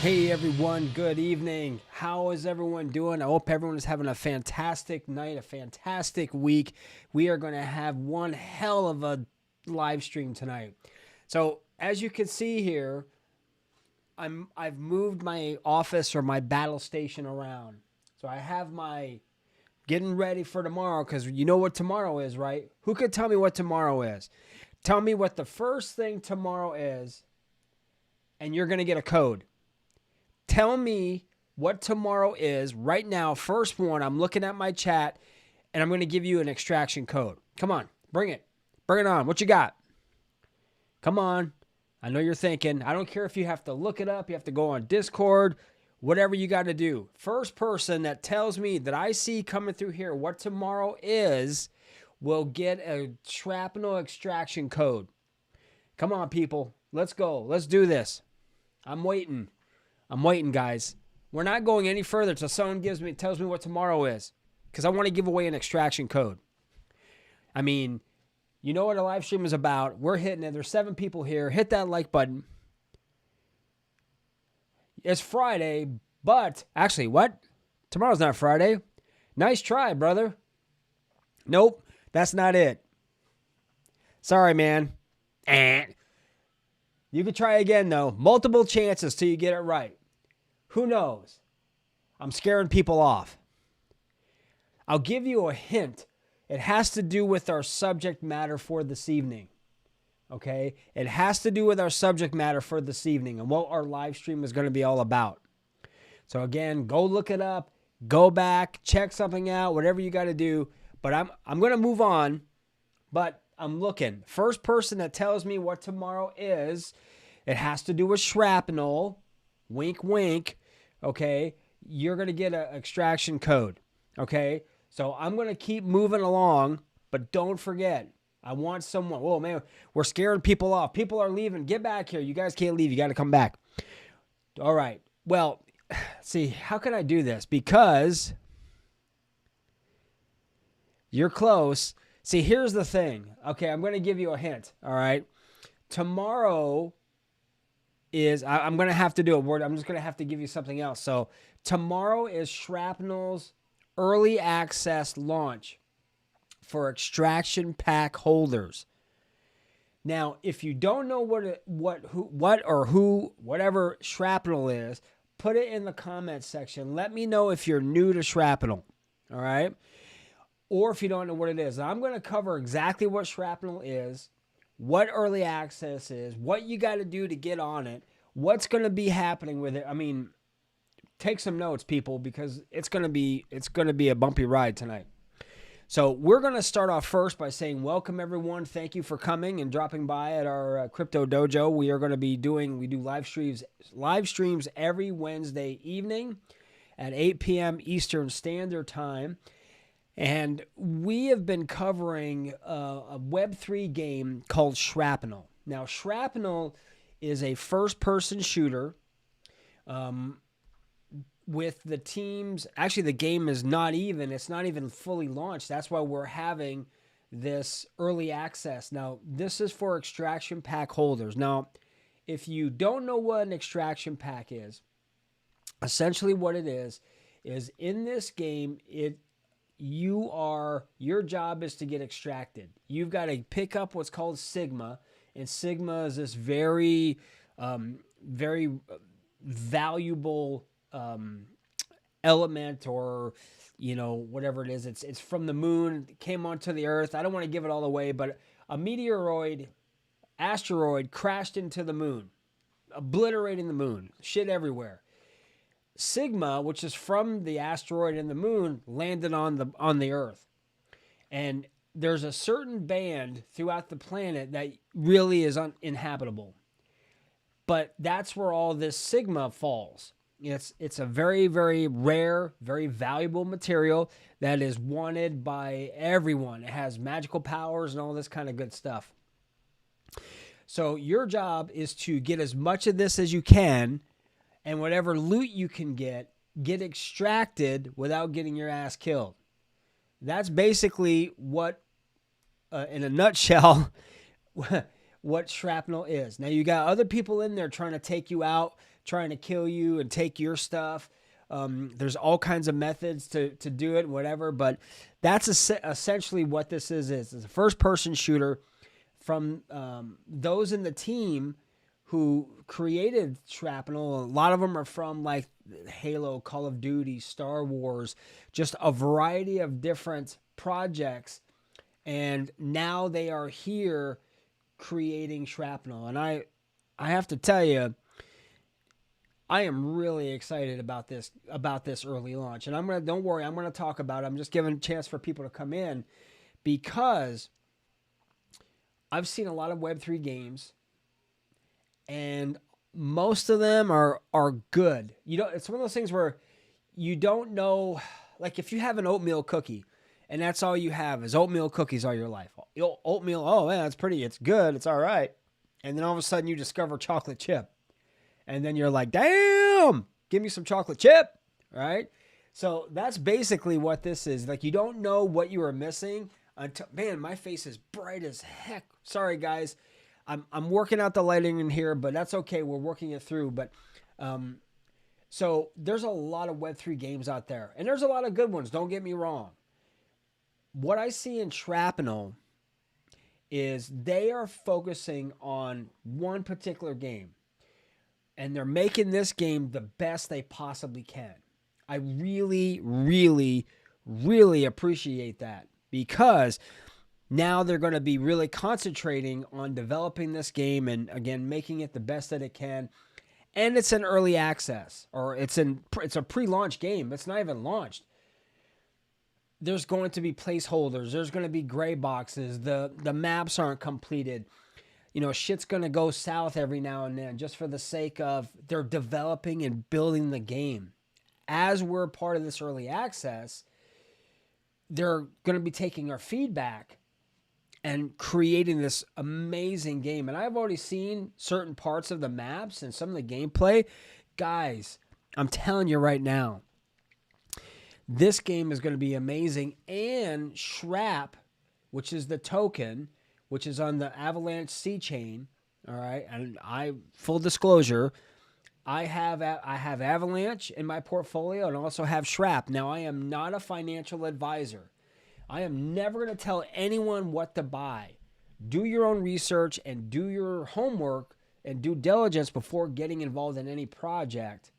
Hey everyone, good evening. How is everyone doing? I hope everyone is having a fantastic night, a fantastic week. We are going to have one hell of a live stream tonight. So as you can see here, I've moved my office or my battle station around. So I have my getting ready for tomorrow, because you know what tomorrow is, right? Who could tell me what tomorrow is? Tell me what the first thing tomorrow is, and you're going to get a code. Tell me what tomorrow is right now. First one, I'm looking at my chat, and I'm going to give you an extraction code. Come on, bring it. Bring it on. What you got? Come on. I know you're thinking. I don't care if you have to look it up. You have to go on Discord, whatever you got to do. First person that tells me that I see coming through here what tomorrow is will get a Shrapnel extraction code. Come on, people. Let's go. Let's do this. I'm waiting. I'm waiting, guys. We're not going any further until someone tells me what tomorrow is, because I want to give away an extraction code. I mean, you know what a live stream is about. We're hitting it. There's 7 people here. Hit that like button. It's Friday, but actually, what? Tomorrow's not Friday. Nice try, brother. Nope, that's not it. Sorry, man. You could try again, though. Multiple chances till you get it right. Who knows? I'm scaring people off. I'll give you a hint. It has to do with our subject matter for this evening. Okay? It has to do with our subject matter for this evening and what our live stream is going to be all about. So again, go look it up. Go back. Check something out. Whatever you got to do. But I'm going to move on. But I'm looking. First person that tells me what tomorrow is, it has to do with Shrapnel. Wink, wink. Okay, you're going to get an extraction code. Okay, so I'm going to keep moving along, but don't forget, I want someone. Oh, man, we're scaring people off. People are leaving. Get back here. You guys can't leave. You got to come back. All right. Well, see, how can I do this? Because you're close. See, here's the thing. Okay, I'm going to give you a hint. All right. Tomorrow is, I'm going to have to do a word. I'm just going to have to give you something else. So tomorrow is Shrapnel's early access launch for extraction pack holders. Now, if you don't know whatever Shrapnel is, put it in the comments section. Let me know if you're new to Shrapnel. All right. Or if you don't know what it is. I'm going to cover exactly what Shrapnel is, what early access is, what you got to do to get on it, what's going to be happening with it. I mean, take some notes, people, because it's going to be a bumpy ride tonight. So we're going to start off first by saying welcome, everyone. Thank you for coming and dropping by at our crypto dojo. We are going to be we do live streams every Wednesday evening at 8 p.m. Eastern Standard Time. And we have been covering a Web3 game called Shrapnel. Now, Shrapnel is a first-person shooter with the teams. Actually, the game is not even fully launched. That's why we're having this early access. Now, this is for extraction pack holders. Now, if you don't know what an extraction pack is, essentially what it is in this game, your job is to get extracted. You've got to pick up what's called Sigma, and Sigma is this very, very valuable element, or whatever it is. It's from the moon, it came onto the Earth. I don't want to give it all away, but a asteroid crashed into the moon, obliterating the moon, shit everywhere. Sigma, which is from the asteroid and the moon, landed on the Earth. And there's a certain band throughout the planet that really is uninhabitable. But that's where all this Sigma falls. It's a very, very rare, very valuable material that is wanted by everyone. It has magical powers and all this kind of good stuff. So your job is to get as much of this as you can, and whatever loot you can get extracted without getting your ass killed. That's basically what, in a nutshell, what Shrapnel is. Now, you got other people in there trying to take you out, trying to kill you and take your stuff. There's all kinds of methods to do it, whatever. But that's essentially what this is. It's a first-person shooter from those in the team who created Shrapnel. A lot of them are from like Halo, Call of Duty, Star Wars, just a variety of different projects. And now they are here creating Shrapnel. And I have to tell you, I am really excited about this early launch. And don't worry, I'm gonna talk about it. I'm just giving a chance for people to come in because I've seen a lot of Web3 games, and most of them are good. It's one of those things where you don't know, like if you have an oatmeal cookie and that's all you have is oatmeal cookies all your life. Oatmeal, oh man, it's pretty, it's good, it's all right. And then all of a sudden you discover chocolate chip. And then you're like, damn, give me some chocolate chip, right? So that's basically what this is. Like, you don't know what you are missing until, man, my face is bright as heck. Sorry, guys. I'm working out the lighting in here, but that's okay. We're working it through. But so there's a lot of Web3 games out there, and there's a lot of good ones. Don't get me wrong. What I see in Shrapnel is they are focusing on one particular game. And they're making this game the best they possibly can. I really, really, really appreciate that because now they're going to be really concentrating on developing this game and, again, making it the best that it can. And it's an early access, or it's a pre-launch game. It's not even launched. There's going to be placeholders. There's going to be gray boxes. The maps aren't completed. Shit's going to go south every now and then just for the sake of they're developing and building the game. As we're part of this early access, they're going to be taking our feedback and creating this amazing game. And I've already seen certain parts of the maps and some of the gameplay. Guys, I'm telling you right now, this game is going to be amazing. And Shrap, which is the token, which is on the Avalanche C chain, all right? And full disclosure, I have Avalanche in my portfolio and also have Shrap. Now, I am not a financial advisor. I am never going to tell anyone what to buy. Do your own research and do your homework and due diligence before getting involved in any project.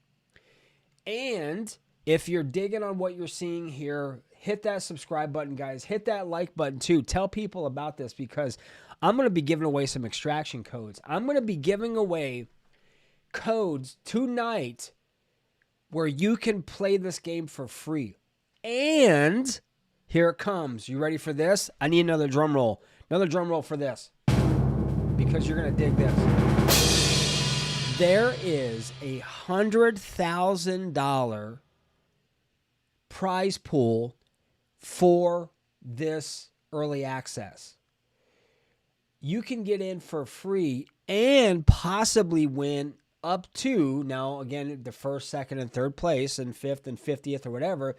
And if you're digging on what you're seeing here, hit that subscribe button, guys. Hit that like button, too. Tell people about this because I'm going to be giving away some extraction codes. I'm going to be giving away codes tonight where you can play this game for free. And here it comes. You ready for this? I need another drum roll. Another drum roll for this because you're going to dig this. There is a $100,000 prize pool for this early access. You can get in for free and possibly win up to, now again, the first, second, and third place, and fifth and 50th or whatever.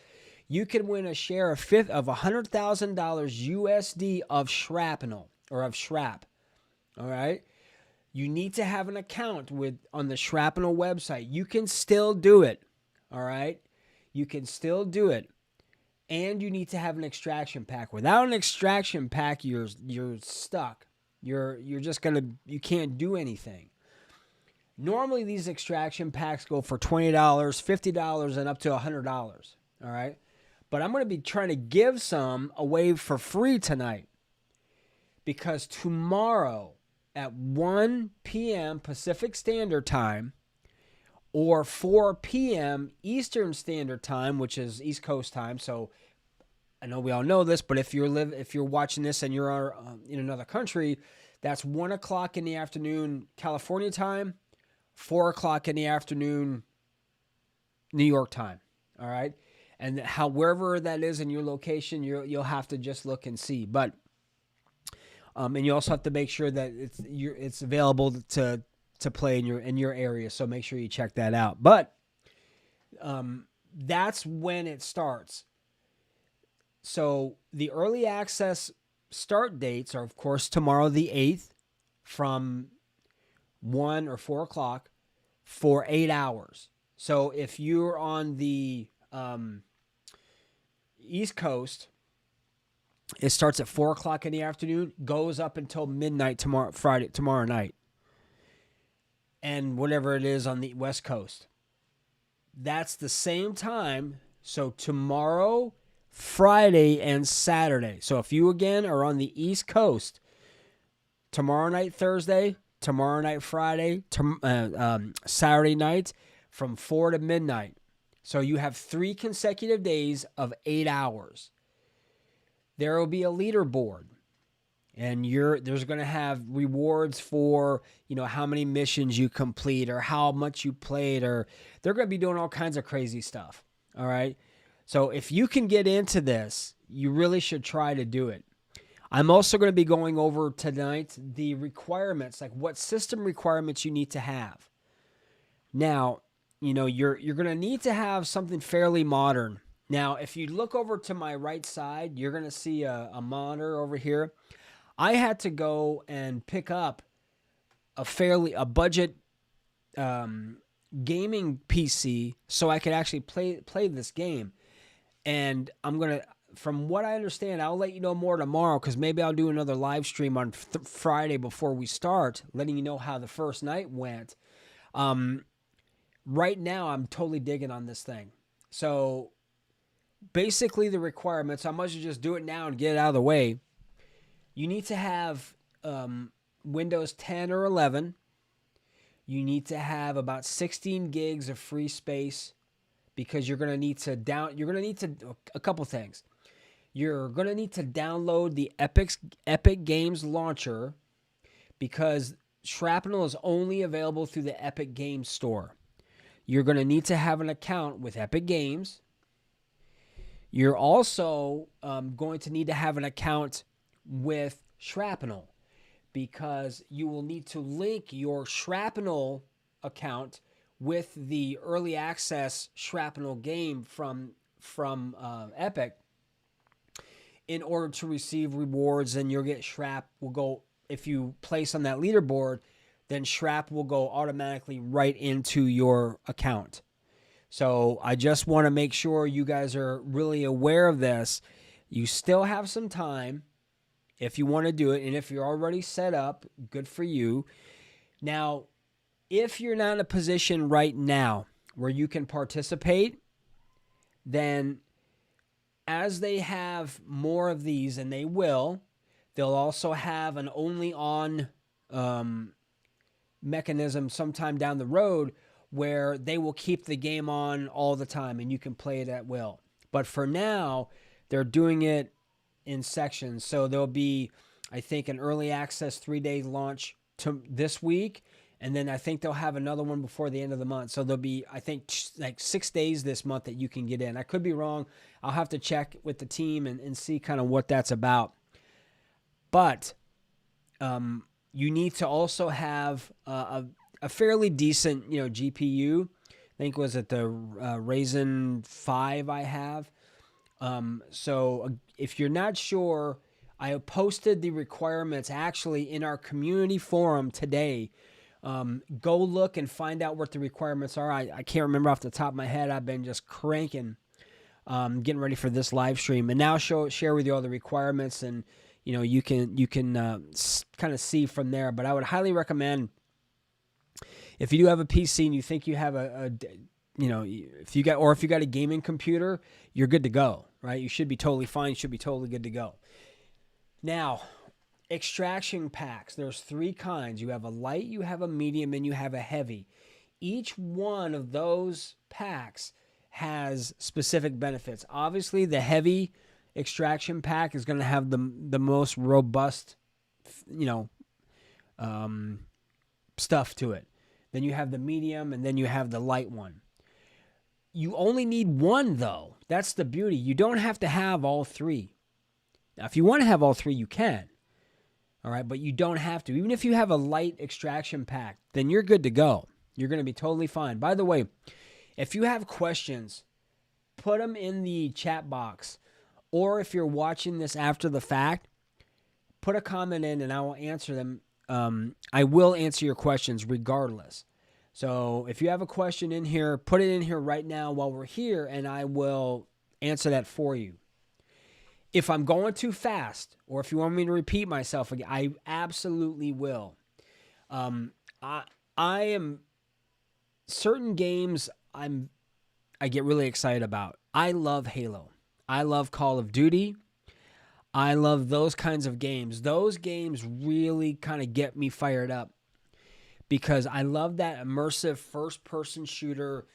You can win a share of $100,000 USD of Shrapnel or of Shrap. All right. You need to have an account on the Shrapnel website. You can still do it. All right. You can still do it. And you need to have an extraction pack. Without an extraction pack, you're stuck. You're just you can't do anything. Normally these extraction packs go for $20, $50, and up to $100. All right. But I'm going to be trying to give some away for free tonight. Because tomorrow at 1 p.m. Pacific Standard Time or 4 p.m. Eastern Standard Time, which is East Coast time. So I know we all know this, but if you're watching this and you're in another country, that's 1 o'clock in the afternoon California time, 4 o'clock in the afternoon New York time. All right, and wherever that is in your location, you'll have to just look and see. But and you also have to make sure that it's available to play in your area. So make sure you check that out. But that's when it starts. So the early access start dates are, of course, tomorrow the 8th from 1 or 4 o'clock, for 8 hours. So if you're on the East Coast, it starts at 4 o'clock in the afternoon, goes up until midnight tomorrow night. And whatever it is on the West Coast. That's the same time. So tomorrow, Friday, and Saturday. So if you, again, are on the East Coast, tomorrow night, Thursday, tomorrow night, Friday, Saturday night, from 4 to midnight. So you have 3 consecutive days of 8 hours. There will be a leaderboard. And there's going to have rewards for, how many missions you complete or how much you played, or they're going to be doing all kinds of crazy stuff. All right. So if you can get into this, you really should try to do it. I'm also going to be going over tonight the requirements, like what system requirements you need to have. Now, you're going to need to have something fairly modern. Now, if you look over to my right side, you're going to see a monitor over here. I had to go and pick up a budget gaming PC so I could actually play this game. And from what I understand, I'll let you know more tomorrow, because maybe I'll do another live stream on Friday before we start, letting you know how the first night went. Right now, I'm totally digging on this thing. So basically the requirements, I might as well just do it now and get it out of the way. You need to have Windows 10 or 11. You need to have about 16 gigs of free space, because you're going to need a couple things. You're going to need to download the Epic Games launcher, because Shrapnel is only available through the Epic Games Store. You're going to need to have an account with Epic Games. You're also going to need to have an account with Shrapnel, because you will need to link your Shrapnel account with the early access Shrapnel game from Epic in order to receive rewards. And you'll get Shrap will go, if you place on that leaderboard, then Shrap will go automatically right into your account. So I just want to make sure you guys are really aware of this. You still have some time if you want to do it. And if you're already set up, good for you. Now, if you're not in a position right now where you can participate, then as they have more of these, and they'll also have an only on mechanism sometime down the road, where they will keep the game on all the time and you can play it at will. But for now, they're doing it in sections. So there'll be, I think, an early access 3-day launch this week. And then I think they'll have another one before the end of the month. So there'll be, I think, like 6 days this month that you can get in. I could be wrong. I'll have to check with the team and see kind of what that's about. But you need to also have a fairly decent, GPU. I think was it the Ryzen 5 I have. So if you're not sure, I posted the requirements actually in our community forum today. Go look and find out what the requirements are. I can't remember off the top of my head. I've been just cranking, getting ready for this live stream, and now share with you all the requirements, and you can kind of see from there. But I would highly recommend, if you do have a PC and you think you have if you got a gaming computer, you're good to go, right? You should be totally fine. You should be totally good to go. Now, extraction packs. There's 3 kinds. You have a light, you have a medium, and you have a heavy. Each one of those packs has specific benefits. Obviously, the heavy extraction pack is going to have the most robust, stuff to it. Then you have the medium, and then you have the light one. You only need one, though. That's the beauty. You don't have to have all 3. Now, if you want to have all 3, you can. All right, but you don't have to. Even if you have a light extraction pack, then you're good to go. You're going to be totally fine. By the way, if you have questions, put them in the chat box. Or if you're watching this after the fact, put a comment in and I will answer them. I will answer your questions regardless. So if you have a question in here, put it in here right now while we're here, and I will answer that for you. If I'm going too fast, or if you want me to repeat myself again, I absolutely will. I am certain games I get really excited about. I love Halo. I love Call of Duty. I love those kinds of games. Those games really kind of get me fired up because I love that immersive first-person shooter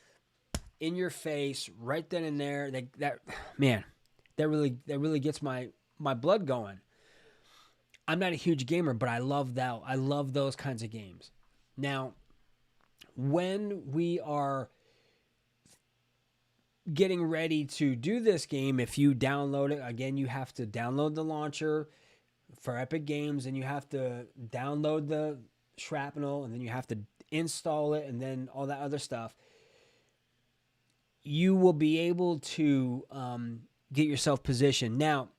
in your face right then and there. That really gets my blood going. I'm not a huge gamer, but I love that. I love those kinds of games. Now, when we are getting ready to do this game, if you download it, again, you have to download the launcher for Epic Games, and you have to download the Shrapnel, and then you have to install it, and then all that other stuff. You will be able to get yourself positioned. Now,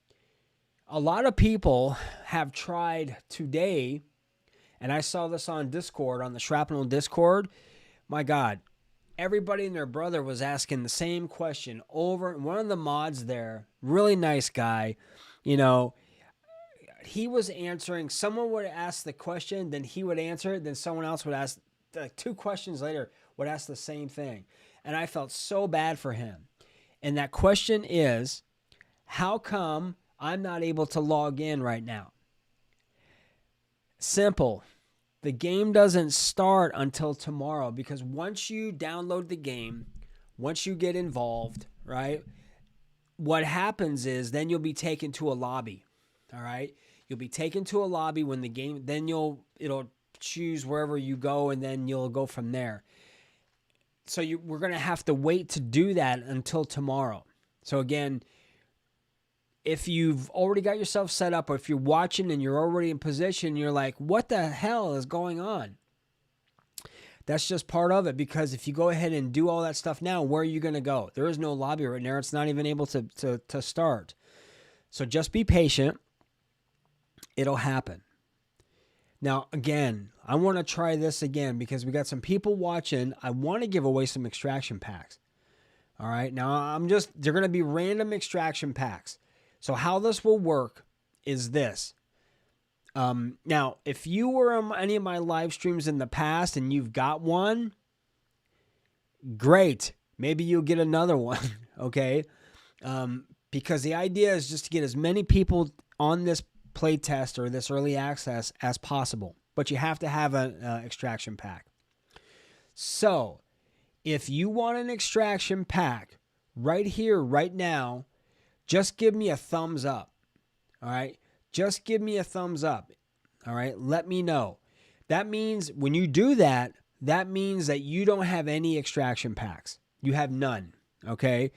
a lot of people have tried today, and I saw this on Discord, on the Shrapnel Discord. My God, everybody and their brother was asking the same question over. One of the mods there, really nice guy, he was answering. Someone would ask the question, then he would answer it, then someone else would ask, like 2 questions later, would ask the same thing. And I felt so bad for him. And that question is, how come I'm not able to log in right now? Simple. The game doesn't start until tomorrow, because once you download the game, once you get involved, right, what happens is then you'll be taken to a lobby, all right? You'll be taken to a lobby when the game, then it'll choose wherever you go, and then you'll go from there. So we're going to have to wait to do that until tomorrow. So again, if you've already got yourself set up, or if you're watching and you're already in position, you're like, what the hell is going on? That's just part of it, because if you go ahead and do all that stuff now, where are you going to go? There is no lobby right now. It's not even able to start. So just be patient. It'll happen. Now, again, I want to try this again because we got some people watching. I want to give away some extraction packs. All right. Now, they're going to be random extraction packs. So how this will work is this. Now, if you were on any of my live streams in the past and you've got one, great. Maybe you'll get another one, okay? Because the idea is just to get as many people on this play test or this early access as possible. But you have to have an extraction pack. So if you want an extraction pack right here, right now, just give me a thumbs up, all right? Just give me a thumbs up, all right? Let me know. That means when you do that, that means that you don't have any extraction packs. You have none, okay?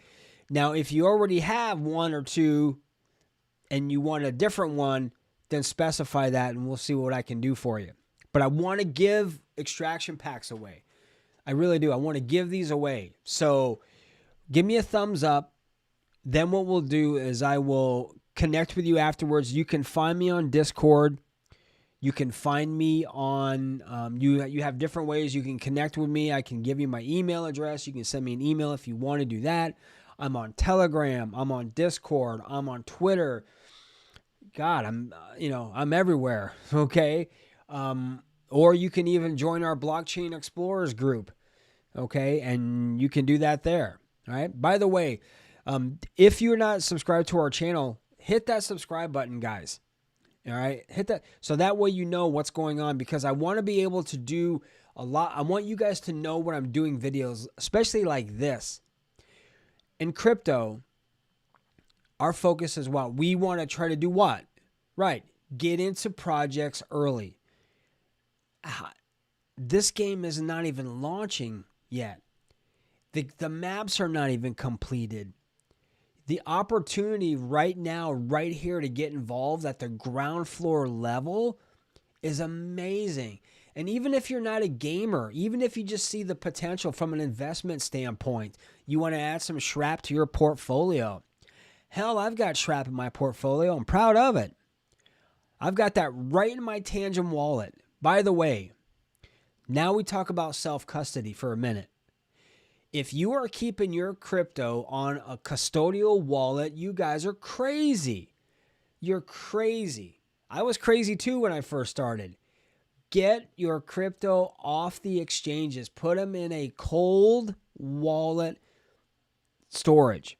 Now, if you already have 1 or 2 and you want a different one, then specify that and we'll see what I can do for you. But I want to give extraction packs away. I really do. I want to give these away. So give me a thumbs up. Then what we'll do is I will connect with you afterwards. You can find me on Discord. You can find me on, you have different ways you can connect with me. I can give you my email address. You can send me an email if you want to do that. I'm on Telegram. I'm on Discord. I'm on Twitter. God, I'm everywhere. Okay. Or you can even join our Blockchain Explorers group. Okay. And you can do that there. All right. By the way, if you're not subscribed to our channel, hit that subscribe button, guys. All right, hit that so that way you know what's going on, because I want to be able to do a lot. I want you guys to know when I'm doing videos, especially like this. In crypto, our focus is what? We want to try to do what? Right, get into projects early. This game is not even launching yet. The maps are not even completed. The opportunity right now, right here to get involved at the ground floor level is amazing. And even if you're not a gamer, even if you just see the potential from an investment standpoint, you want to add some Shrap to your portfolio. Hell, I've got Shrap in my portfolio. I'm proud of it. I've got that right in my Tangent wallet. By the way, Now we talk about self-custody for a minute. If you are keeping your crypto on a custodial wallet, you guys are crazy. You're crazy. I was crazy too when I first started. Get your crypto off the exchanges. Put them in a cold wallet storage.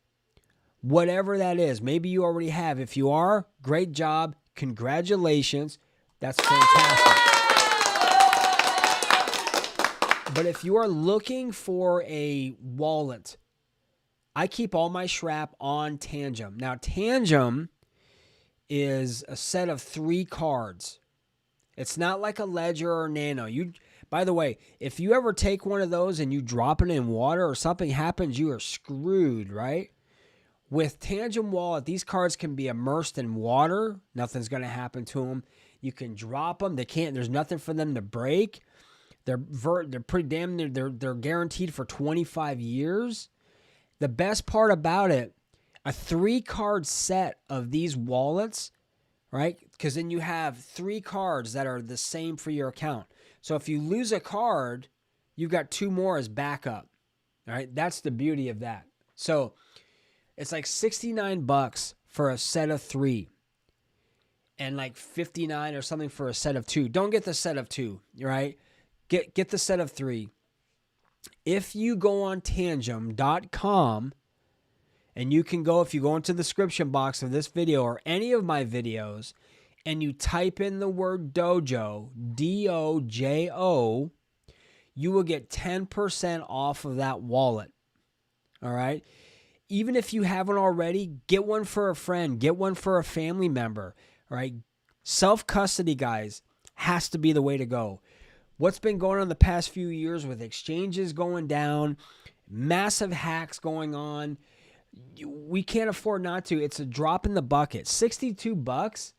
Whatever that is. Maybe you already have. If you are, great job. Congratulations. That's fantastic. But if you are looking for a wallet, I keep all my Shrap on Tangem. Now, Tangem is a set of 3 cards. It's not like a Ledger or Nano. By the way, if you ever take one of those and you drop it in water or something happens, you are screwed, right? With Tangem Wallet, these cards can be immersed in water. Nothing's going to happen to them. You can drop them. There's nothing for them to break. They're pretty damn near, they're guaranteed for 25 years. The best part about it, a 3-card set of these wallets, right? Because then you have 3 cards that are the same for your account. So if you lose a card, you've got 2 more as backup. All right, that's the beauty of that. So it's like $69 for a set of 3, and like $59 or something for a set of 2. Don't get the set of 2, right? Get the set of 3. If you go on tangem.com, and you can go, if you go into the description box of this video or any of my videos, and you type in the word Dojo, D-O-J-O, you will get 10% off of that wallet. All right? Even if you haven't already, get one for a friend, get one for a family member. All right? Self-custody, guys, has to be the way to go. What's been going on the past few years with exchanges going down, massive hacks going on, we can't afford not to. It's a drop in the bucket. $62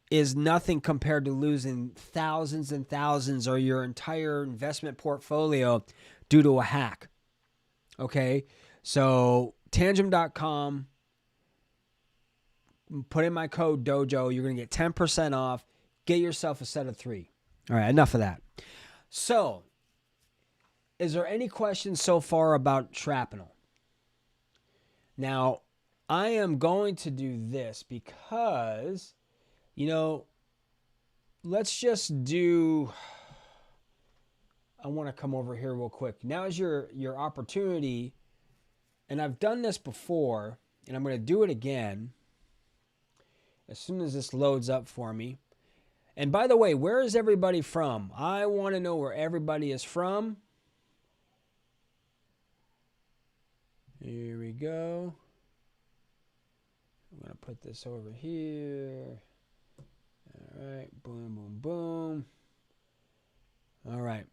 is nothing compared to losing thousands and thousands or your entire investment portfolio due to a hack. Okay? So tangem.com, put in my code Dojo. You're going to get 10% off. Get yourself a set of 3. All right, enough of that. So, is there any questions so far about Shrapnel? Now, I am going to do this because, let's just do, I want to come over here real quick. Now is your opportunity, and I've done this before, and I'm going to do it again as soon as this loads up for me. And by the way, where is everybody from? I want to know where everybody is from. Here we go. I'm going to put this over here. All right. Boom, boom, boom. All right.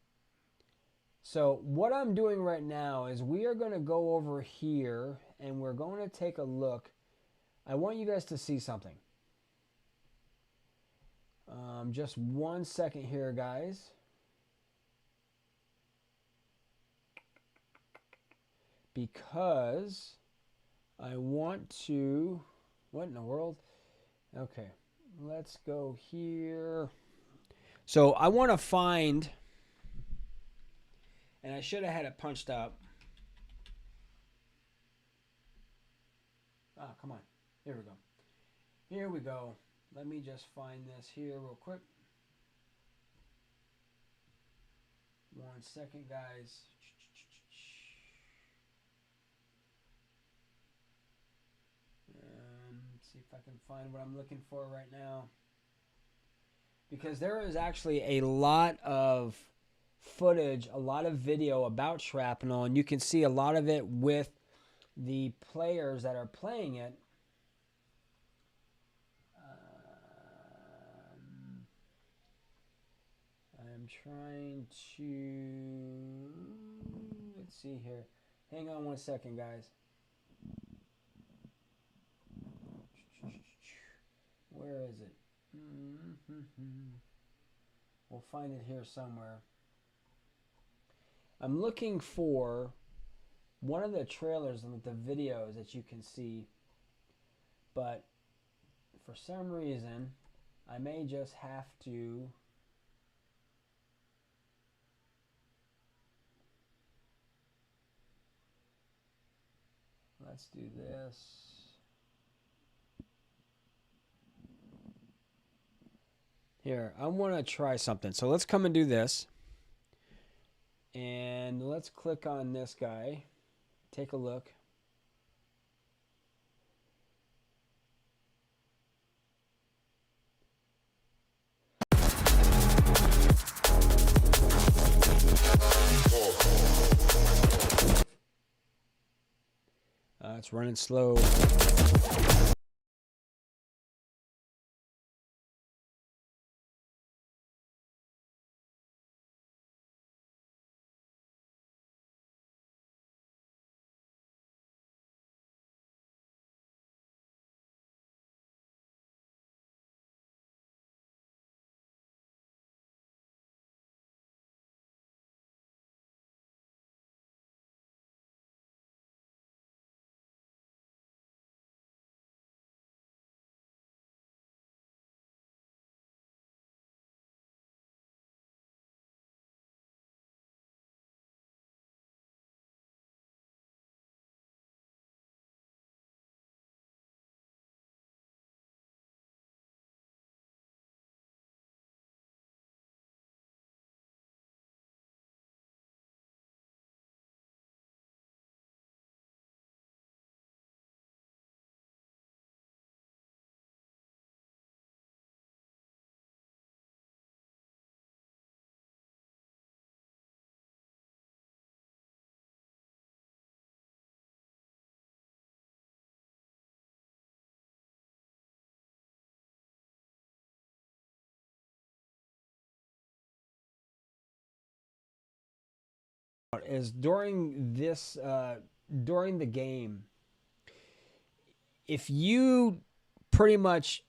So what I'm doing right now is we are going to go over here and we're going to take a look. I want you guys to see something. Just 1 second here, guys. Because I want to... What in the world? Okay, let's go here. So I want to find... And I should have had it punched up. Ah, come on. Here we go. Here we go. Let me just find this here real quick. 1 second, guys. Let's see if I can find what I'm looking for right now. Because there is actually a lot of footage, a lot of video about Shrapnel, and you can see a lot of it with the players that are playing it. I'm trying to, let's see here. Hang on 1 second, guys. Where is it? We'll find it here somewhere. I'm looking for one of the trailers and the videos that you can see, but for some reason, I may just have to Let's do this. Here, I want to try something. So let's come and do this. And let's click on this guy. Take a look. It's running slow. Is during this during the game, if you pretty much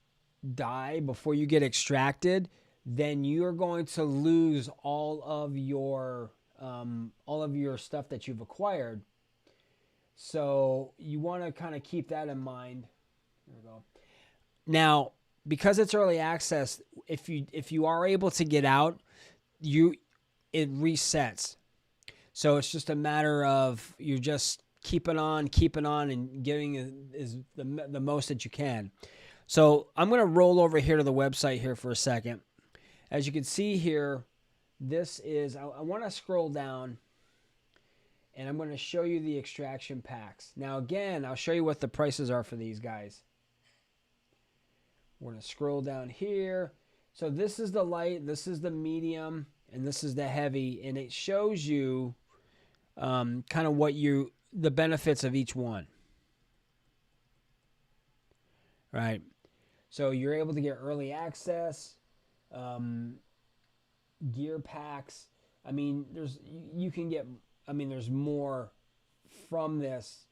die before you get extracted, then you're going to lose all of your stuff that you've acquired. So you want to kind of keep that in mind. There we go. Now, because it's early access, if you are able to get out, it resets. So it's just a matter of you just keeping on, and getting is the most that you can. So I'm going to roll over here to the website here for a second. As you can see here, this is, I want to scroll down, and I'm going to show you the extraction packs. Now again, I'll show you what the prices are for these guys. We're going to scroll down here. So this is the light, this is the medium, and this is the heavy, and it shows you kind of the benefits of each one. Right. So you're able to get early access, gear packs. I mean, there's more from this.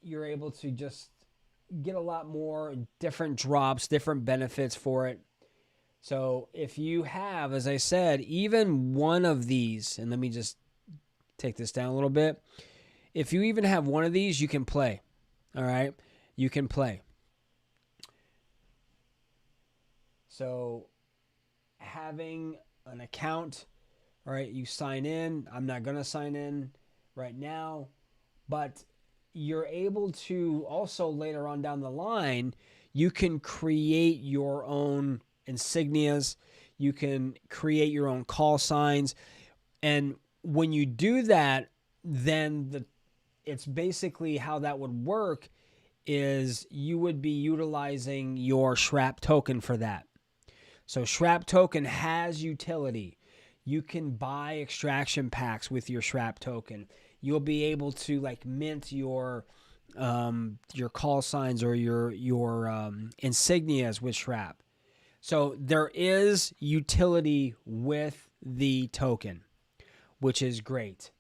You're able to just get a lot more different drops, different benefits for it. So if you have, as I said, even one of these, and let me just take this down a little bit. If you even have one of these, you can play. All right? You can play. So having an account, all right, you sign in. I'm not going to sign in right now, but you're able to also later on down the line, you can create your own insignias. You can create your own call signs. And when you do that, then it's basically how that would work is you would be utilizing your Shrap token for that. So Shrap token has utility. You can buy extraction packs with your Shrap token. You'll be able to like mint your call signs or your insignias with Shrap. So there is utility with the token, which is great.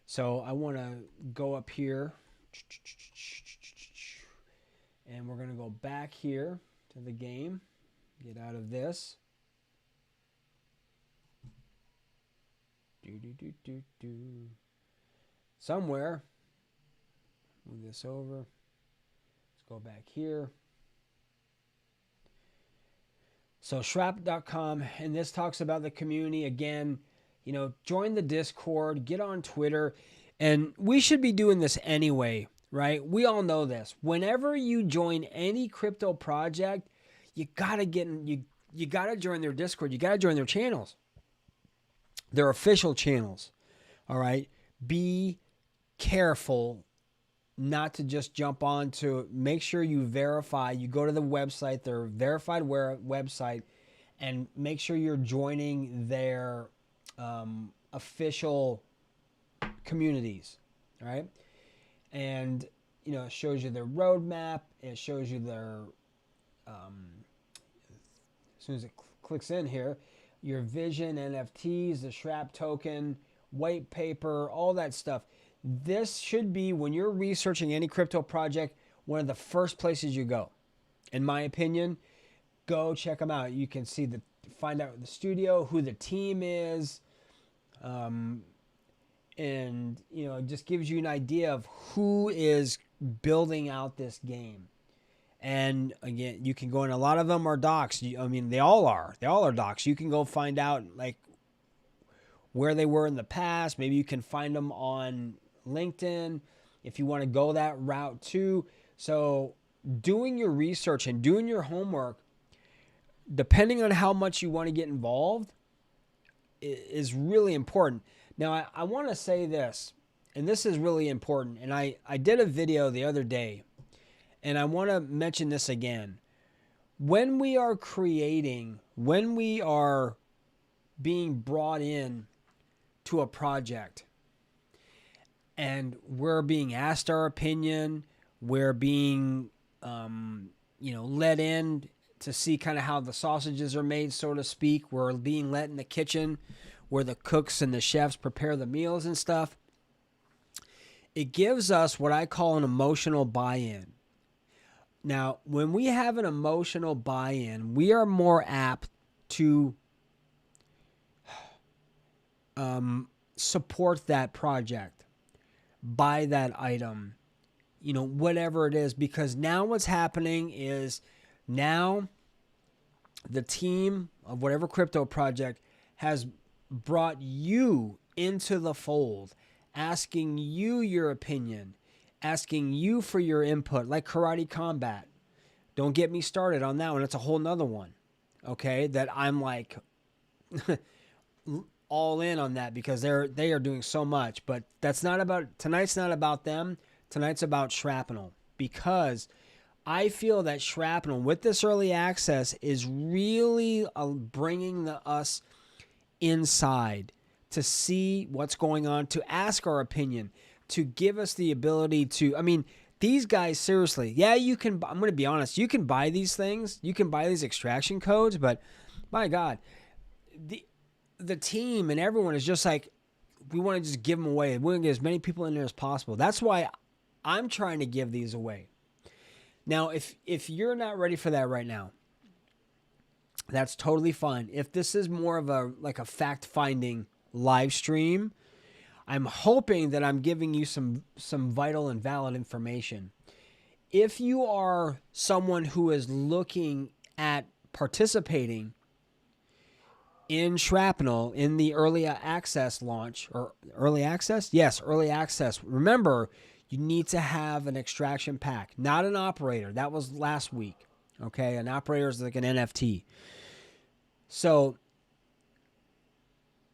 So I want to go up here, and we're going to go back here to the game, get out of this. Somewhere, move this over. Let's go back here. So Shrap.com, and this talks about the community again. You know, join the Discord, get on Twitter. And we should be doing this anyway, right? We all know this. Whenever you join any crypto project, you gotta you gotta join their Discord. You gotta join their channels, their official channels. All right. Be careful not to just jump on to make sure you verify. You go to the website, their verified website, and make sure you're joining their official communities. All right. And, you know, it shows you their roadmap. It shows you their, as soon as it clicks in here, your vision, NFTs, the Shrap token, white paper, all that stuff. This should be, when you're researching any crypto project, one of the first places you go. In my opinion, go check them out. You can see find out the studio, who the team is, and, you know, it just gives you an idea of who is building out this game. And again, you can go in, a lot of them are docs. I mean, they all are docs. You can go find out like where they were in the past. Maybe you can find them on LinkedIn if you want to go that route too. So doing your research and doing your homework, depending on how much you want to get involved, is really important. Now, I want to say this, and this is really important, and I did a video the other day, and I want to mention this again. When we are creating, when we are being brought in to a project, and we're being asked our opinion, we're being, let in to see kind of how the sausages are made, so to speak. We're being let in the kitchen where the cooks and the chefs prepare the meals and stuff. It gives us what I call an emotional buy-in. Now, when we have an emotional buy-in, we are more apt to support that project, buy that item, whatever it is, because now what's happening is now the team of whatever crypto project has brought you into the fold, asking you your opinion, asking you for your input, like Karate Combat. Don't get me started on that one. It's a whole nother one, okay, that I'm like all in on that because they are doing so much. But tonight's not about them. Tonight's about Shrapnel, because I feel that Shrapnel with this early access is really bringing us inside to see what's going on, to ask our opinion, to give us the ability to, these guys, seriously, yeah, I'm going to be honest, you can buy these things, you can buy these extraction codes, but my God, the team and everyone is just like, we want to just give them away. We want to get as many people in there as possible. That's why I'm trying to give these away. Now, if you're not ready for that right now, that's totally fine. If this is more of a fact-finding live stream, I'm hoping that I'm giving you some vital and valid information. If you are someone who is looking at participating in Shrapnel in the early access launch, or early access? Yes, early access. Remember, you need to have an extraction pack, not an operator. That was last week. Okay, an operator is like an NFT. So,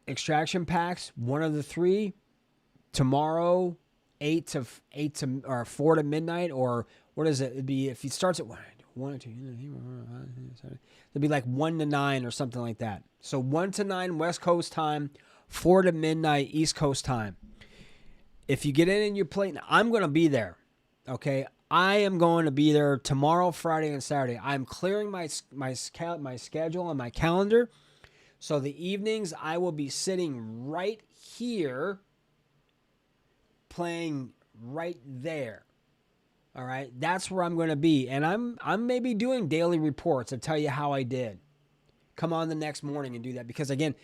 extraction packs, one of the three, tomorrow, 4 to midnight, or what is it? It'd be, if it starts at 1 or 2, it'd be like 1 to 9 or something like that. So 1 to 9 West Coast time, 4 to midnight East Coast time. If you get in and you play, I'm going to be there. Okay, I am going to be there tomorrow, Friday, and Saturday. I'm clearing my schedule and my calendar. So the evenings I will be sitting right here, playing right there. All right, that's where I'm going to be, and I'm maybe doing daily reports to tell you how I did. Come on the next morning and do that, because again,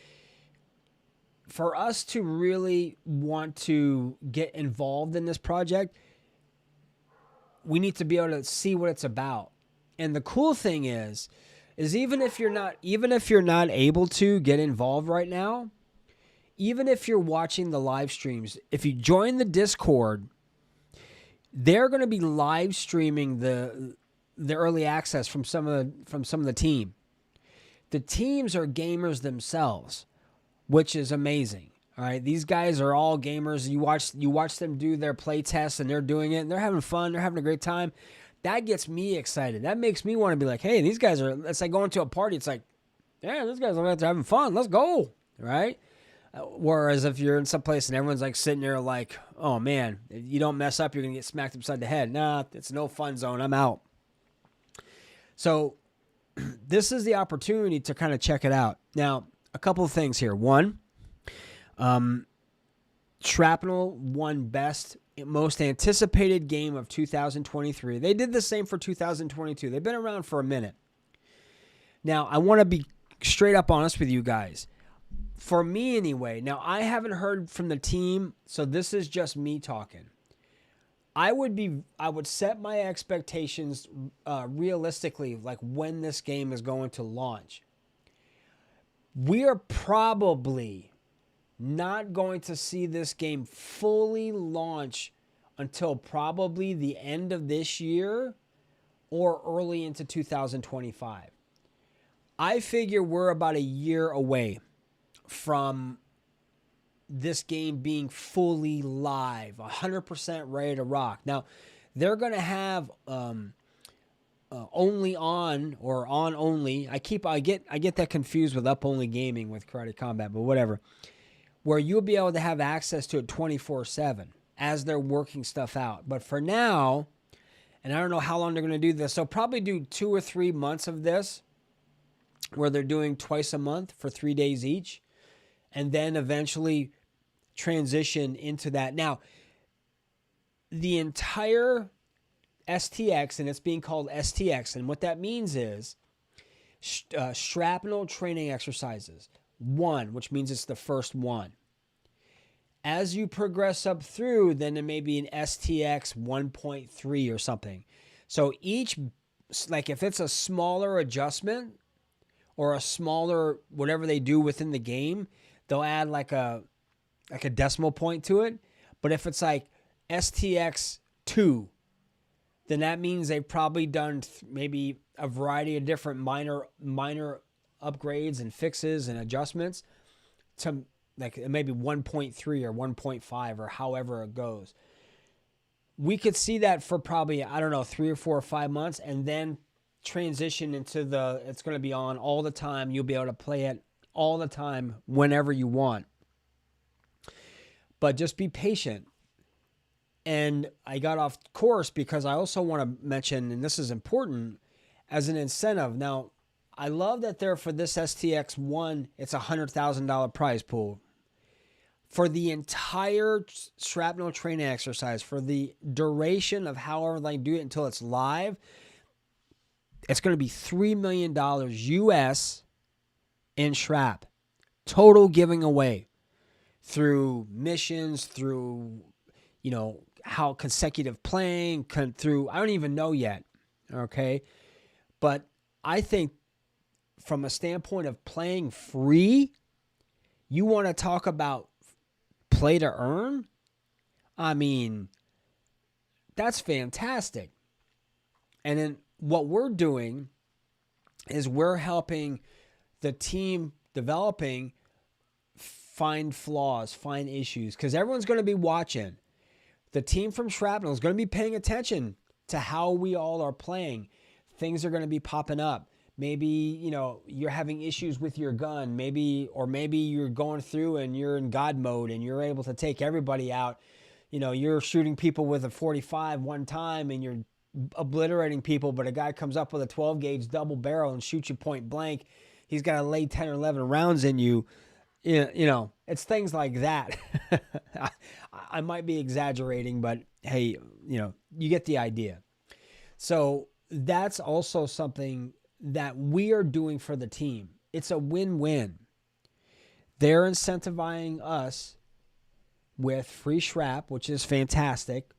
for us to really want to get involved in this project, we need to be able to see what it's about. And the cool thing is even if you're not able to get involved right now, even if you're watching the live streams, if you join the Discord, they're going to be live streaming the early access from some of the team. The teams are gamers themselves, which is amazing. All right, these guys are all gamers. You watch them do their play tests, and they're doing it, and they're having fun. They're having a great time. That gets me excited. That makes me want to be like, hey, these guys are. It's like going to a party. It's like, yeah, these guys are out there having fun. Let's go, right? Whereas if you're in some place and everyone's like sitting there like, oh man, if you don't mess up, you're gonna get smacked upside the head. Nah, it's no fun zone. I'm out. So this is the opportunity to kind of check it out. Now, a couple of things here. One, Shrapnel won most anticipated game of 2023. They did the same for 2022. They've been around for a minute. Now, I want to be straight up honest with you guys. For me anyway, now I haven't heard from the team, so this is just me talking. I would set my expectations realistically, like when this game is going to launch. We are probably not going to see this game fully launch until probably the end of this year or early into 2025. I figure we're about a year away from this game being fully live, 100% ready to rock. Now, they're going to have only on or on only. I get that confused with up only gaming with Karate Combat, but whatever. Where you'll be able to have access to it 24/7 as they're working stuff out. But for now, and I don't know how long they're going to do this, so probably do 2 or 3 months of this where they're doing twice a month for 3 days each, and then eventually transition into that. Now, the entire STX, and it's being called STX, and what that means is Shrapnel training exercises. 1, which means it's the first one. As you progress up through, then there may be an STX 1.3 or something. So each, like if it's a smaller adjustment or a smaller whatever they do within the game, they'll add like a decimal point to it. But if it's like STX 2, then that means they've probably done maybe a variety of different minor upgrades and fixes and adjustments to like maybe 1.3 or 1.5 or however it goes. We could see that for probably, 3 or 4 or 5 months, and then transition into it's going to be on all the time. You'll be able to play it all the time whenever you want. But just be patient. And I got off course because I also want to mention, and this is important, as an incentive. Now, I love that for this STX1, it's a $100,000 prize pool. For the entire Shrapnel training exercise, for the duration of however they do it until it's live, it's going to be $3 million US in Shrap. Total giving away through missions, through, how consecutive playing, through, I don't even know yet. Okay. But I think from a standpoint of playing free, you want to talk about play to earn? I mean, that's fantastic. And then what we're doing is we're helping the team developing find flaws, find issues, because everyone's going to be watching. The team from Shrapnel is going to be paying attention to how we all are playing. Things are going to be popping up. Maybe, you're having issues with your gun. Maybe you're going through and you're in God mode and you're able to take everybody out. You're shooting people with a 45 one time and you're obliterating people, but a guy comes up with a 12 gauge double barrel and shoots you point blank. He's got to lay 10 or 11 rounds in you. It's things like that. I might be exaggerating, but hey, you get the idea. So that's also something that we are doing for the team. It's a win-win. They're incentivizing us with free Shrap, which is fantastic.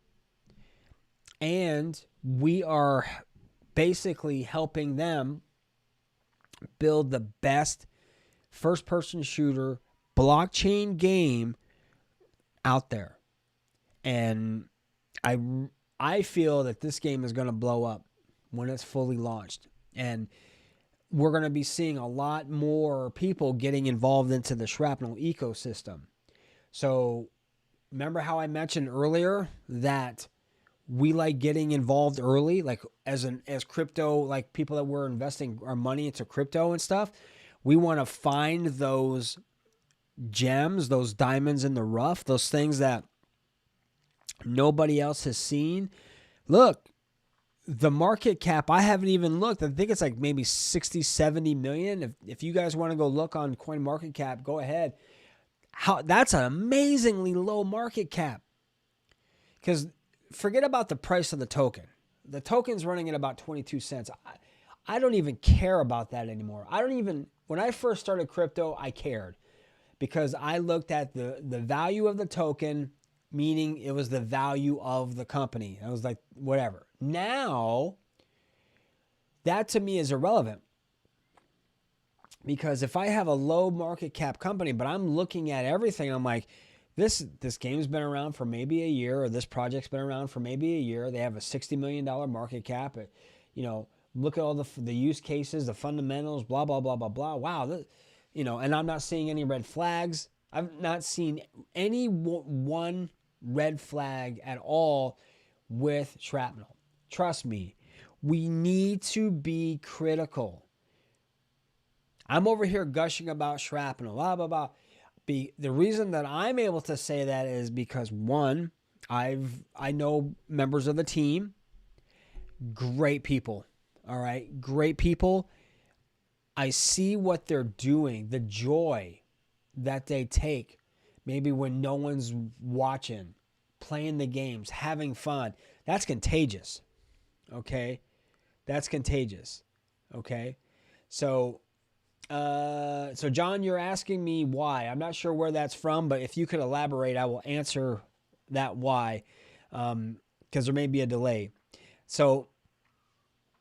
And we are basically helping them build the best first-person shooter blockchain game out there. And I feel that this game is going to blow up when it's fully launched. And we're going to be seeing a lot more people getting involved into the Shrapnel ecosystem. So remember how I mentioned earlier that we like getting involved early, like as crypto, like people that were investing our money into crypto and stuff. We want to find those gems, those diamonds in the rough, those things that nobody else has seen. Look, the market cap, I haven't even looked. I think it's like maybe 60, 70 million. If you guys want to go look on CoinMarketCap, go ahead. That's an amazingly low market cap. Because forget about the price of the token. The token's running at about 22 cents. I don't even care about that anymore. When I first started crypto, I cared. Because I looked at the value of the token, meaning it was the value of the company. I was like, whatever. Now, that to me is irrelevant. Because if I have a low market cap company, but I'm looking at everything, I'm like, this game's been around for maybe a year, or this project's been around for maybe a year. They have a $60 million market cap. Look at all the use cases, the fundamentals, blah, blah, blah, blah, blah. Wow. And I'm not seeing any red flags. I've not seen any one red flag at all with Shrapnel. Trust me, we need to be critical. I'm over here gushing about Shrapnel, blah, blah, blah. The reason that I'm able to say that is because, one, I know members of the team, great people, all right? Great people. I see what they're doing, the joy that they take, maybe when no one's watching, playing the games, having fun. That's contagious, okay? That's contagious, okay? So John, you're asking me why. I'm not sure where that's from, but if you could elaborate, I will answer that why, because there may be a delay. So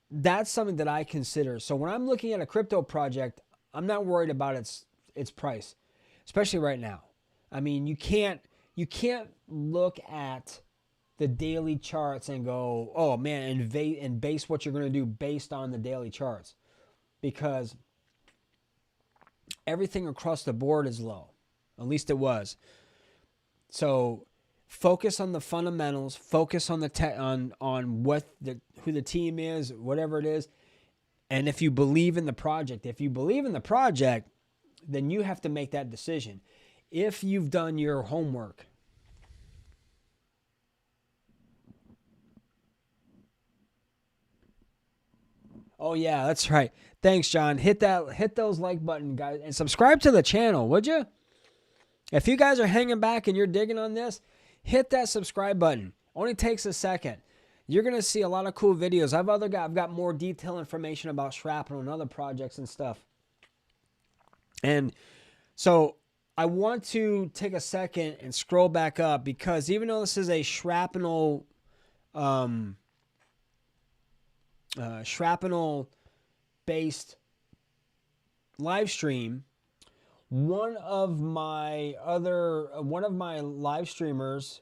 that's something that I consider. So when I'm looking at a crypto project, I'm not worried about its price, especially right now. I mean, you can't look at the daily charts and go, oh man, and base what you're going to do based on the daily charts, because everything across the board is low. At least it was. So focus on the fundamentals. Focus on on who the team is, whatever it is. And if you believe in the project, then you have to make that decision. If you've done your homework. Oh yeah, that's right. Thanks, John. Hit those like button, guys, and subscribe to the channel, would you? If you guys are hanging back and you're digging on this, hit that subscribe button. Only takes a second. You're gonna see a lot of cool videos. I've got more detailed information about Shrapnel and other projects and stuff. And so I want to take a second and scroll back up, because even though this is a Shrapnel based live stream, one of my live streamers,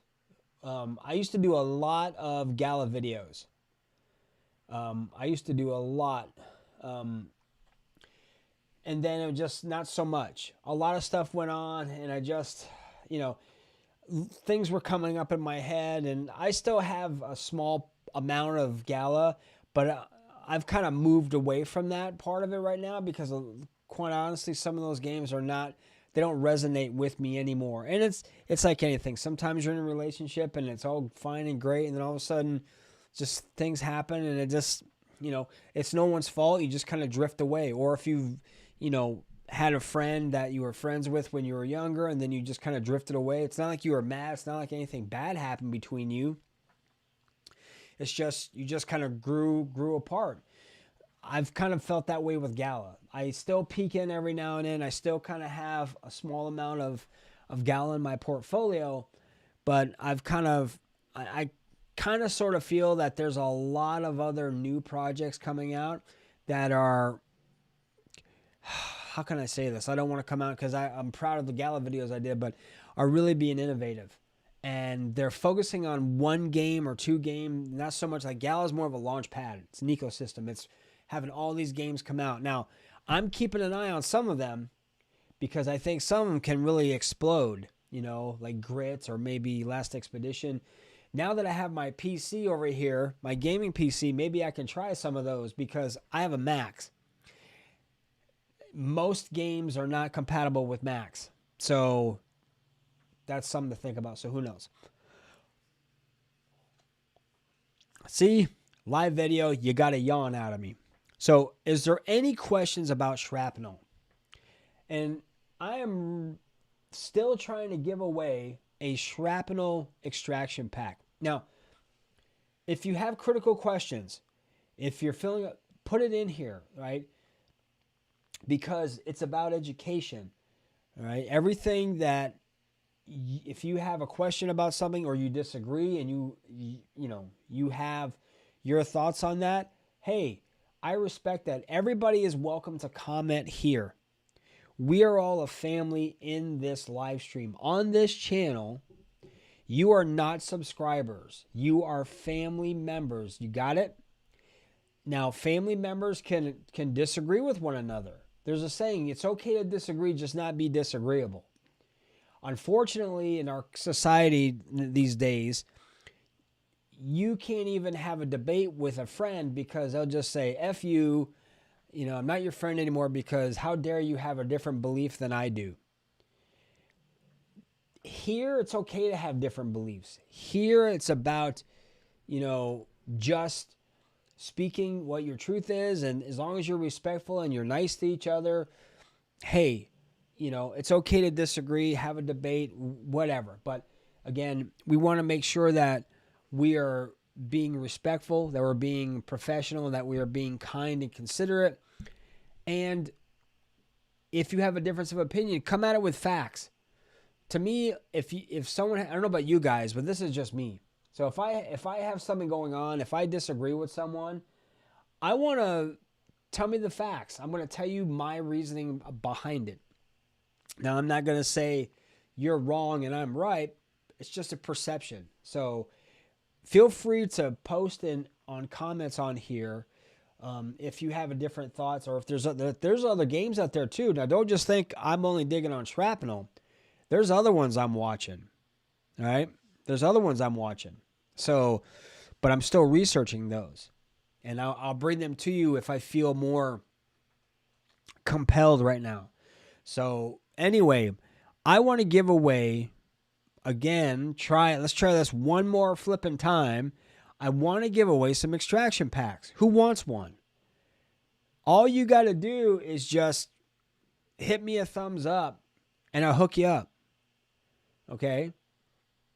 I used to do a lot of gala videos. I used to do a lot, and then it was just not so much. A lot of stuff went on, and I just, things were coming up in my head, and I still have a small amount of gala, but I've kind of moved away from that part of it right now, because quite honestly, some of those games they don't resonate with me anymore. And it's like anything. Sometimes you're in a relationship and it's all fine and great, and then all of a sudden just things happen, and it just, it's no one's fault. You just kind of drift away. Or if you've, had a friend that you were friends with when you were younger, and then you just kind of drifted away. It's not like you were mad. It's not like anything bad happened between you. It's just, you just kind of grew apart. I've kind of felt that way with Gala. I still peek in every now and then. I still kind of have a small amount of Gala in my portfolio, but I kind of sort of feel that there's a lot of other new projects coming out that are, how can I say this? I don't want to come out because I'm proud of the gala videos I did, but are really being innovative. And they're focusing on one game or two game, not so much like Gala is more of a launch pad. It's an ecosystem. It's having all these games come out. Now, I'm keeping an eye on some of them because I think some of them can really explode, you know, like Grits or maybe Last Expedition. Now that I have my PC over here, my gaming PC, maybe I can try some of those because I have a Max. Most games are not compatible with Macs. So that's something to think about. So who knows? See, live video, you got a yawn out of me. So is there any questions about Shrapnel? And I am still trying to give away a Shrapnel extraction pack. Now, if you have critical questions, if you're feeling, put it in here, right? Because it's about education, right? Everything that, if you have a question about something or you disagree and you have your thoughts on that, hey, I respect that. Everybody is welcome to comment here. We are all a family in this live stream. On this channel, you are not subscribers. You are family members. You got it? Now, family members can disagree with one another. There's a saying, it's okay to disagree, just not be disagreeable. Unfortunately, in our society these days, you can't even have a debate with a friend because they'll just say, F you, I'm not your friend anymore because how dare you have a different belief than I do. Here, it's okay to have different beliefs. Here, it's about, just speaking what your truth is. And as long as you're respectful and you're nice to each other, hey, it's okay to disagree, have a debate, whatever. But again, we want to make sure that we are being respectful, that we're being professional, that we are being kind and considerate. And if you have a difference of opinion, come at it with facts. To me, if someone, I don't know about you guys, but this is just me. So if I have something going on, if I disagree with someone, I want to tell me the facts. I'm going to tell you my reasoning behind it. Now, I'm not going to say you're wrong and I'm right. It's just a perception. So feel free to post on comments on here if you have a different thoughts or if there's other games out there too. Now, don't just think I'm only digging on Shrapnel. There's other ones I'm watching. All right? There's other ones I'm watching. So, but I'm still researching those. And I'll bring them to you if I feel more compelled right now. So, anyway, I want to give away, again, let's try this one more flipping time. I want to give away some extraction packs. Who wants one? All you got to do is just hit me a thumbs up and I'll hook you up. Okay?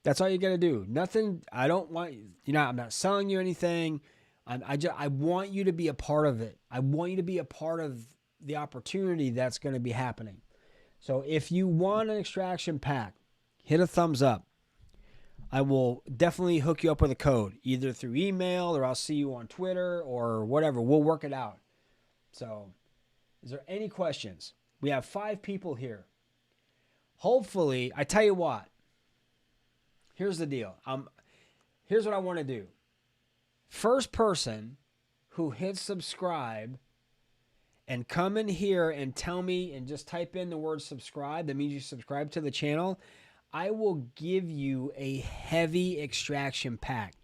That's all you got to do. Nothing, I don't want, I'm not selling you anything. I want you to be a part of it. I want you to be a part of the opportunity that's going to be happening. So if you want an extraction pack, hit a thumbs up. I will definitely hook you up with a code, either through email or I'll see you on Twitter or whatever. We'll work it out. So is there any questions? We have 5 people here. Hopefully, I tell you what. Here's the deal. Here's what I want to do. First person who hits subscribe and come in here and tell me and just type in the word subscribe, that means you subscribe to the channel, I will give you a heavy extraction pack.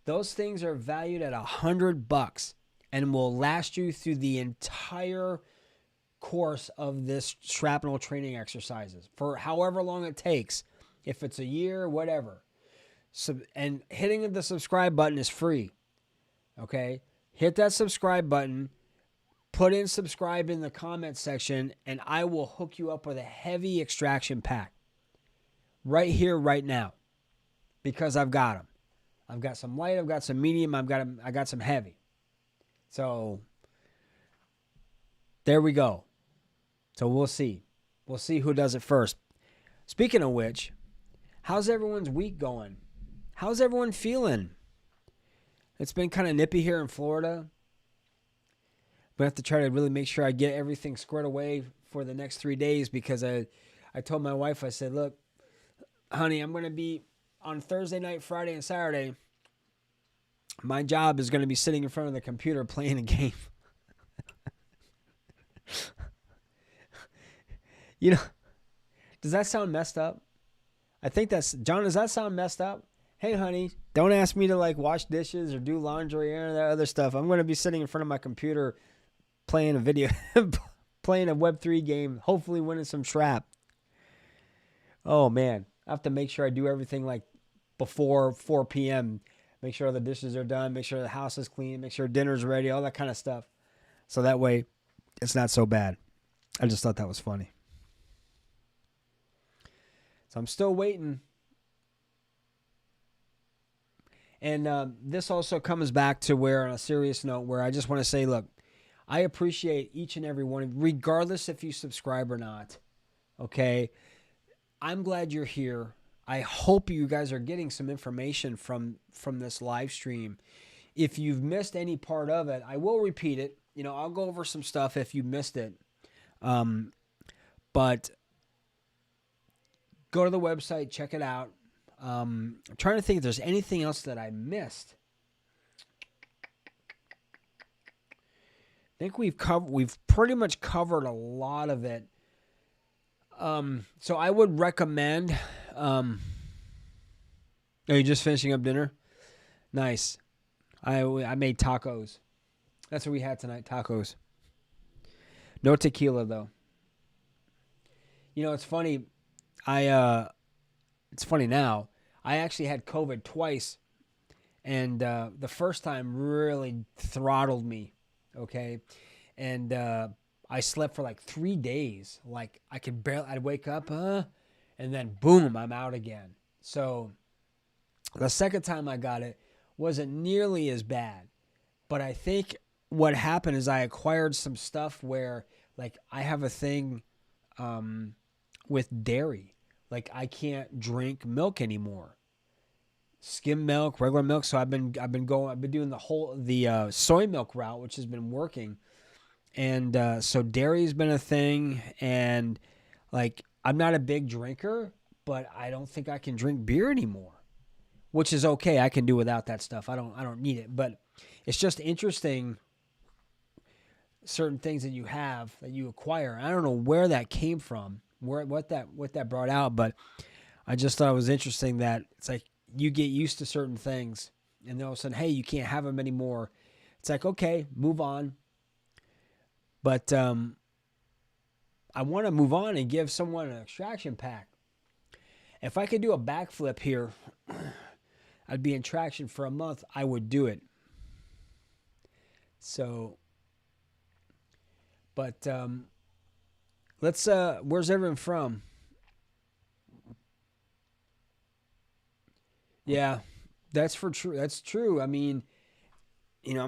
Those things are valued at $100 and will last you through the entire course of this Shrapnel training exercises for however long it takes. If it's a year, whatever. So, and hitting the subscribe button is free. Okay? Hit that subscribe button. Put in subscribe in the comment section, and I will hook you up with a heavy extraction pack. Right here, right now. Because I've got them. I've got some light, I've got some medium, I got some heavy. So, there we go. So we'll see. We'll see who does it first. Speaking of which, how's everyone's week going? How's everyone feeling? It's been kind of nippy here in Florida. But I have to try to really make sure I get everything squared away for the next 3 days, because I told my wife, I said, look, honey, I'm going to be on Thursday night, Friday, and Saturday. My job is going to be sitting in front of the computer playing a game. You know, does that sound messed up? I think that's, John, does that sound messed up? Hey, honey, don't ask me to like wash dishes or do laundry or that other stuff. I'm going to be sitting in front of my computer playing a video, playing a Web3 game, hopefully winning some Shrap. Oh, man. I have to make sure I do everything like before 4 p.m. Make sure the dishes are done. Make sure the house is clean. Make sure dinner's ready. All that kind of stuff. So that way it's not so bad. I just thought that was funny. So I'm still waiting. And this also comes back to where, on a serious note, where I just want to say, look, I appreciate each and every one, regardless if you subscribe or not. Okay? I'm glad you're here. I hope you guys are getting some information from this live stream. If you've missed any part of it, I will repeat it. You know, I'll go over some stuff if you missed it. But go to the website, check it out. I'm trying to think if there's anything else that I missed. I think we've pretty much covered a lot of it. So I would recommend. Are you just finishing up dinner? Nice. I made tacos. That's what we had tonight, tacos. No tequila though. You know, it's funny. It's funny now. I actually had COVID twice, and the first time really throttled me. Okay, and I slept for like 3 days. Like I'd wake up, and then boom, I'm out again. So the second time I got it wasn't nearly as bad, but I think what happened is I acquired some stuff where, like, I have a thing with dairy. Like, I can't drink milk anymore. Skim milk, regular milk. So I've been doing the soy milk route, which has been working. And so dairy's been a thing, and like, I'm not a big drinker, but I don't think I can drink beer anymore, which is okay. I can do without that stuff. I don't need it, but it's just interesting. Certain things that you have that you acquire. I don't know where that came from, what that brought out, but I just thought it was interesting that it's like you get used to certain things, and then all of a sudden, hey, you can't have them anymore. It's like, okay, move on. But I want to move on and give someone an extraction pack. If I could do a backflip here, I'd be in traction for a month. I would do it. So, but let's. Where's everyone from? Yeah, that's true. That's true. I mean, you know,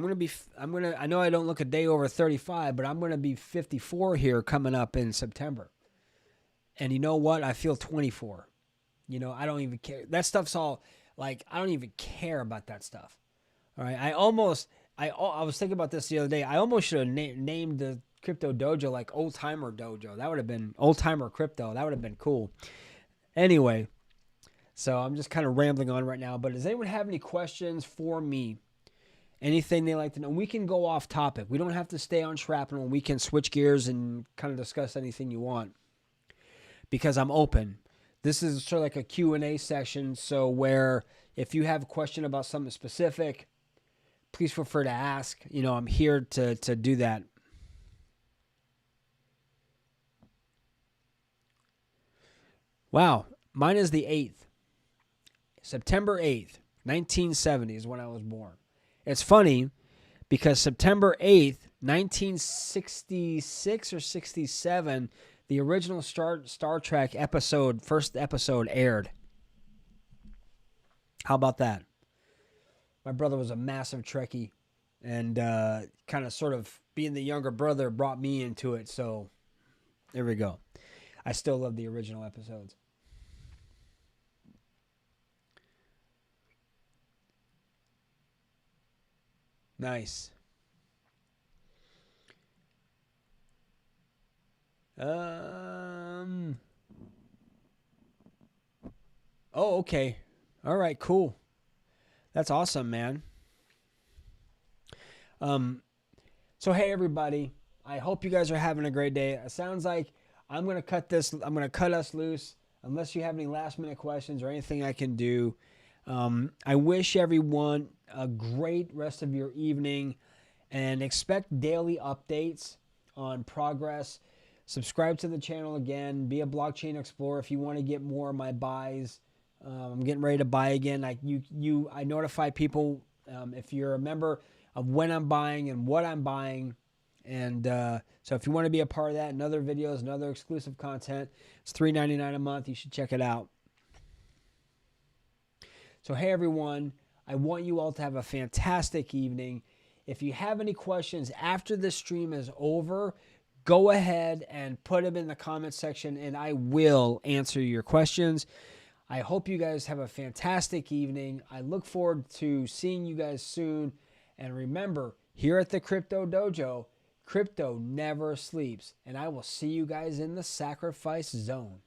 I know I don't look a day over 35, but I'm going to be 54 here coming up in September. And you know what? I feel 24. You know, I don't even care. That stuff's all, like, I don't even care about that stuff. All right. I was thinking about this the other day. I almost should have named the crypto dojo like Old Timer Dojo. That would have been Old Timer Crypto. That would have been cool. Anyway, so I'm just kind of rambling on right now. But does anyone have any questions for me? Anything they like to know? We can go off topic. We don't have to stay on Shrapnel. We can switch gears and kind of discuss anything you want, because I'm open. This is sort of like a Q&A session, so where if you have a question about something specific, please feel free to ask. You know, I'm here to do that. Wow, mine is the 8th. September 8th, 1970 is when I was born. It's funny because September 8th, 1966 or 67, the original Star Trek first episode aired. How about that? My brother was a massive Trekkie, and kind of sort of being the younger brother brought me into it. So there we go. I still love the original episodes. Nice. Oh, okay. All right, cool. That's awesome, man. So hey everybody, I hope you guys are having a great day. It sounds like I'm gonna cut us loose unless you have any last minute questions or anything I can do. I wish everyone a great rest of your evening and expect daily updates on progress. Subscribe to the channel again. Be a blockchain explorer if you want to get more of my buys. I'm getting ready to buy again. I notify people if you're a member of when I'm buying and what I'm buying. And so if you want to be a part of that and other videos and other exclusive content, it's $3.99 a month. You should check it out. So hey everyone, I want you all to have a fantastic evening. If you have any questions after the stream is over, go ahead and put them in the comment section and I will answer your questions. I hope you guys have a fantastic evening. I look forward to seeing you guys soon. And remember, here at the Crypto Dojo, crypto never sleeps. And I will see you guys in the sacrifice zone.